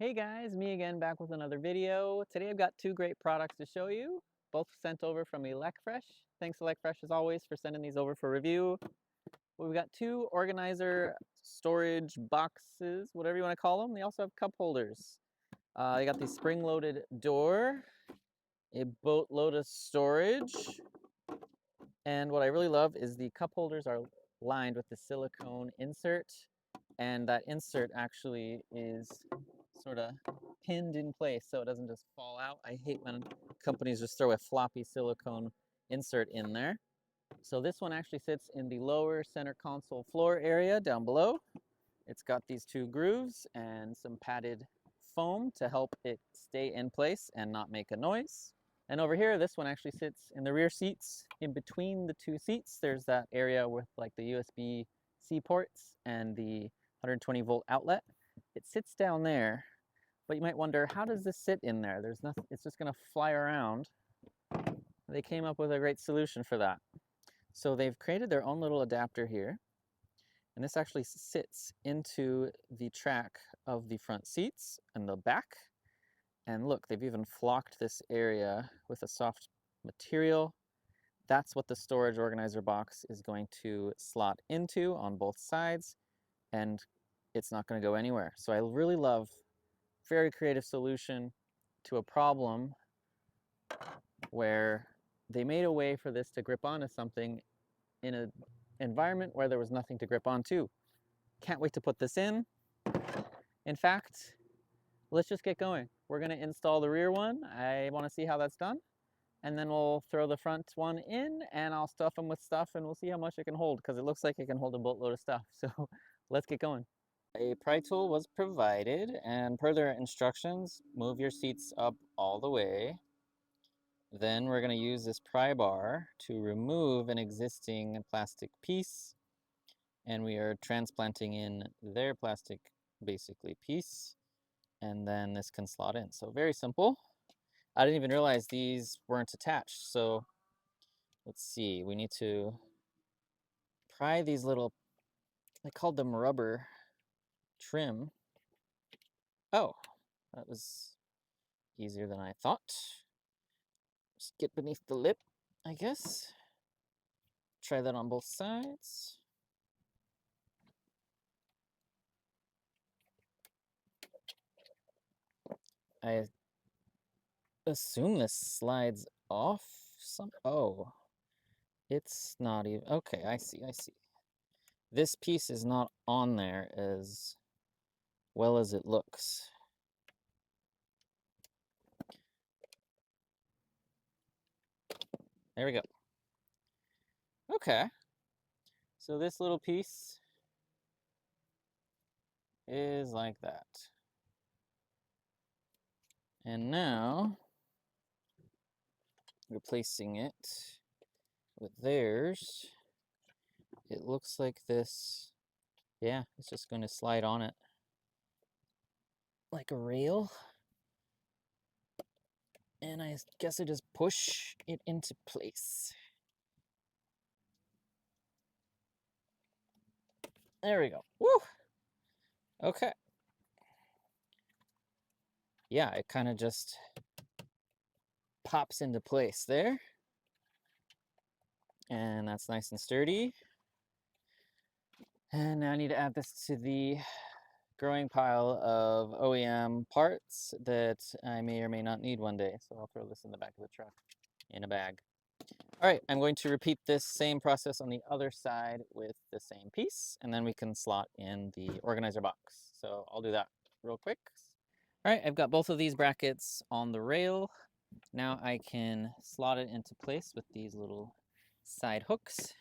Hey guys, me again back with another video. Today I've got two great products to show you, both sent over from Elecfresh. Thanks Elecfresh as always for sending these over for review. We've got two organizer storage boxes, whatever you want to call them. They also have cup holders. They got the spring-loaded door, a boat lotus storage, and what I really love is the cup holders are lined with the silicone insert, and that insert actually is sort of pinned in place so it doesn't just fall out. I hate when companies just throw a floppy silicone insert in there. So this one actually sits in the lower center console floor area down below. It's got these two grooves and some padded foam to help it stay in place and not make a noise. And over here, this one actually sits in the rear seats. In between the two seats, there's that area with like the USB-C ports and the 120 volt outlet. It sits down there, but you might wonder, how does this sit in there? There's nothing, it's just gonna fly around. They came up with a great solution for that. So they've created their own little adapter here, and this actually sits into the track of the front seats and the back. And look, they've even flocked this area with a soft material. That's what the storage organizer box is going to slot into on both sides, and it's not going to go anywhere. So I really love very creative solution to a problem where they made a way for this to grip onto something in an environment where there was nothing to grip onto. Can't wait to put this in. In fact, let's just get going. We're going to install the rear one. I want to see how that's done. And then we'll throw the front one in and I'll stuff them with stuff and we'll see how much it can hold because it looks like it can hold a boatload of stuff. So let's get going. A pry tool was provided, and per their instructions, move your seats up all the way. Then we're going to use this pry bar to remove an existing plastic piece, and we are transplanting in their plastic basically piece, and then this can slot in. So very simple. I didn't even realize these weren't attached. So let's see, we need to pry these little, I called them rubber trim. Oh, that was easier than I thought. Just get beneath the lip, I guess. Try that on both sides. I assume this slides off some, oh, it's not even, okay, I see. This piece is not on there as well as it looks. There we go. Okay, so this little piece is like that. And now, replacing it with theirs, it looks like this. Yeah, it's just going to slide on it like a rail. And I guess I just push it into place. There we go. Woo! Okay. Yeah, it kind of just pops into place there. And that's nice and sturdy. And now I need to add this to the growing pile of OEM parts that I may or may not need one day. So I'll throw this in the back of the truck in a bag. All right, I'm going to repeat this same process on the other side with the same piece, and then we can slot in the organizer box. So I'll do that real quick. All right, I've got both of these brackets on the rail. Now I can slot it into place with these little side hooks.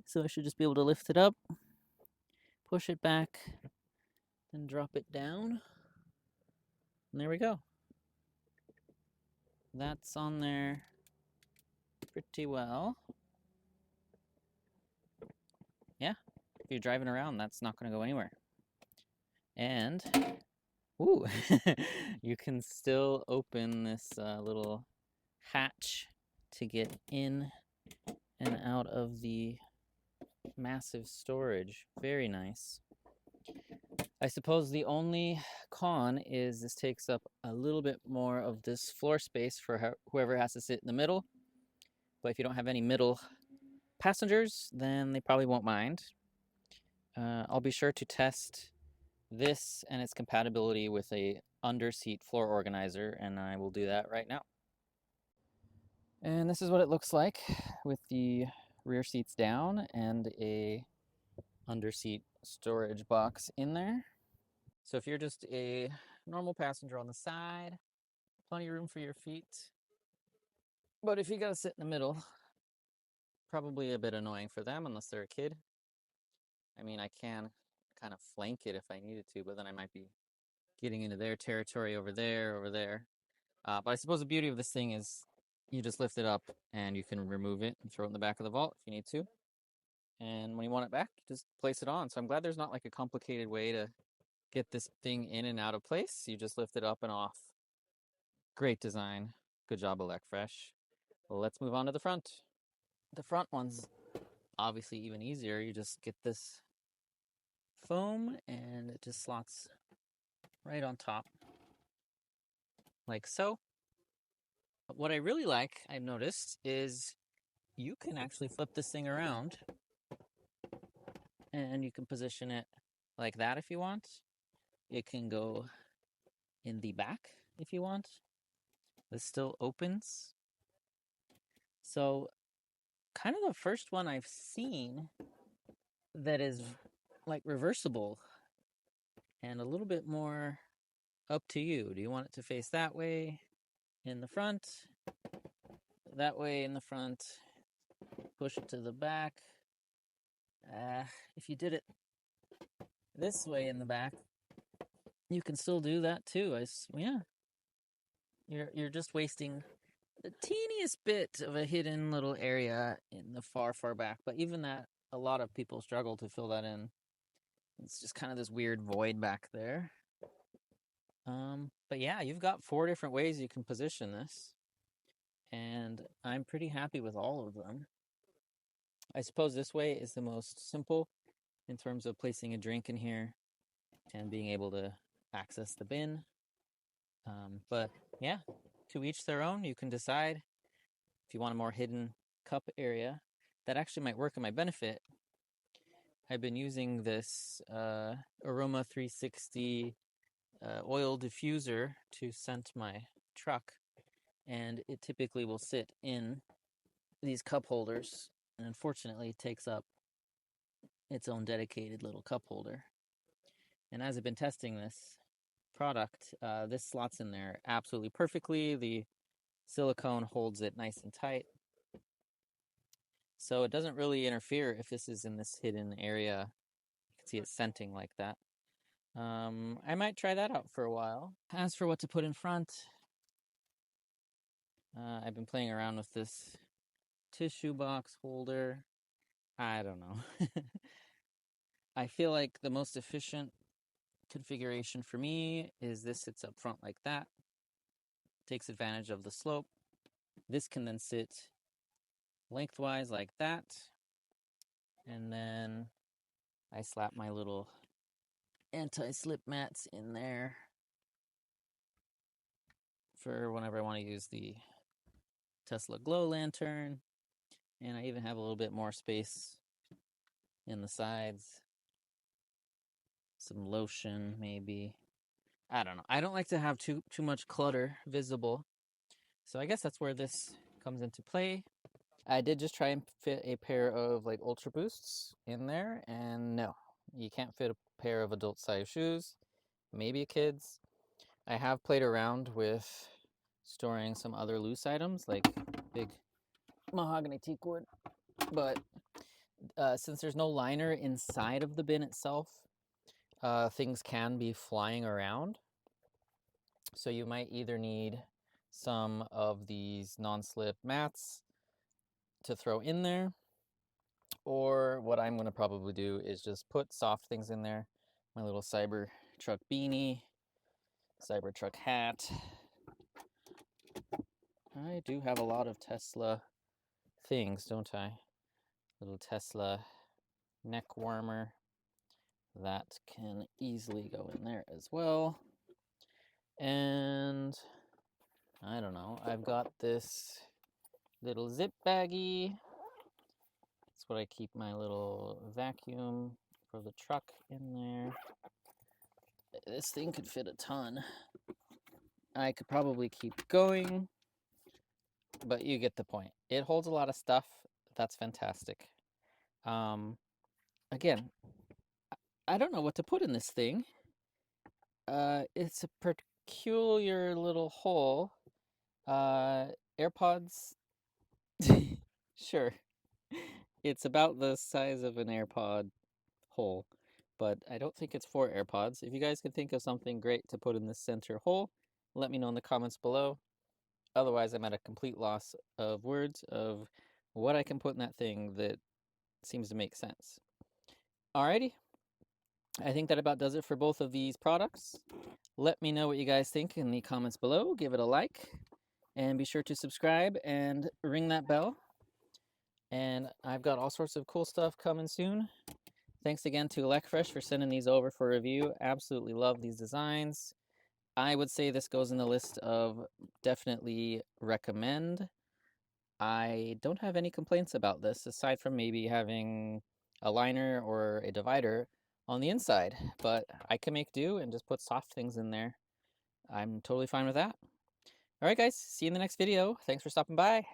So I should just be able to lift it up, push it back, then drop it down. And there we go. That's on there pretty well. Yeah, if you're driving around, that's not going to go anywhere. And, ooh, you can still open this little hatch to get in and out of the massive storage. Very nice. I suppose the only con is this takes up a little bit more of this floor space for whoever has to sit in the middle. But if you don't have any middle passengers, then they probably won't mind. I'll be sure to test this and its compatibility with a under-seat floor organizer, and I will do that right now. And this is what it looks like with the rear seats down and a under-seat storage box in there. So if you're just a normal passenger on the side, plenty of room for your feet. But if you gotta sit in the middle, probably a bit annoying for them unless they're a kid. I mean, I can kind of flank it if I needed to, but then I might be getting into their territory over there. But I suppose the beauty of this thing is you just lift it up and you can remove it and throw it in the back of the vault if you need to. And when you want it back, you just place it on. So I'm glad there's not like a complicated way to get this thing in and out of place. You just lift it up and off. Great design. Good job, Elecfresh. Let's move on to the front. The front one's obviously even easier. You just get this foam and it just slots right on top like so. But what I really like, I've noticed, is you can actually flip this thing around and you can position it like that if you want. It can go in the back if you want. This still opens. So kind of the first one I've seen that is like reversible and a little bit more up to you. Do you want it to face that way in the front? That way in the front? Push it to the back? If you did it this way in the back, you can still do that too. Yeah. You're just wasting the teeniest bit of a hidden little area in the far back. But even that, a lot of people struggle to fill that in. It's just kind of this weird void back there. But yeah, you've got 4 different ways you can position this. And I'm pretty happy with all of them. I suppose this way is the most simple in terms of placing a drink in here and being able to access the bin. But yeah, to each their own. You can decide if you want a more hidden cup area. That actually might work in my benefit. I've been using this Aroma 360 oil diffuser to scent my truck, and it typically will sit in these cup holders, and unfortunately it takes up its own dedicated little cup holder. And as I've been testing this product, this slots in there absolutely perfectly. The silicone holds it nice and tight, so it doesn't really interfere if this is in this hidden area. You can see it scenting like that. I might try that out for a while. As for what to put in front, I've been playing around with this tissue box holder. I don't know. I feel like the most efficient configuration for me is this sits up front like that. Takes advantage of the slope. This can then sit lengthwise like that. And then I slap my little anti-slip mats in there for whenever I want to use the Tesla glow lantern. And I even have a little bit more space in the sides. Some lotion, maybe. I don't know. I don't like to have too much clutter visible. So I guess that's where this comes into play. I did just try and fit a pair of like Ultra Boosts in there, and no, you can't fit a pair of adult size shoes, maybe a kid's. I have played around with storing some other loose items like big mahogany teak wood, but since there's no liner inside of the bin itself, things can be flying around. So you might either need some of these non-slip mats to throw in there, or what I'm going to probably do is just put soft things in there. My little Cybertruck beanie, Cybertruck hat. I do have a lot of Tesla things, don't I? Little Tesla neck warmer, That can easily go in there as well. And I don't know, I've got this little zip baggie. That's what I keep my little vacuum for the truck in there. This thing could fit a ton. I could probably keep going, but you get the point. It holds a lot of stuff. That's fantastic. Again, I don't know what to put in this thing. It's a peculiar little hole. AirPods, sure. It's about the size of an AirPod hole, but I don't think it's for AirPods. If you guys can think of something great to put in this center hole, let me know in the comments below. Otherwise, I'm at a complete loss of words of what I can put in that thing that seems to make sense. Alrighty, I think that about does it for both of these products. Let me know what you guys think in the comments below. Give it a like, and be sure to subscribe and ring that bell. And I've got all sorts of cool stuff coming soon. Thanks again to Elecfresh for sending these over for review. Absolutely love these designs. I would say this goes in the list of definitely recommend. I don't have any complaints about this, aside from maybe having a liner or a divider on the inside, but I can make do and just put soft things in there. I'm totally fine with that. All right, guys, see you in the next video. Thanks for stopping by.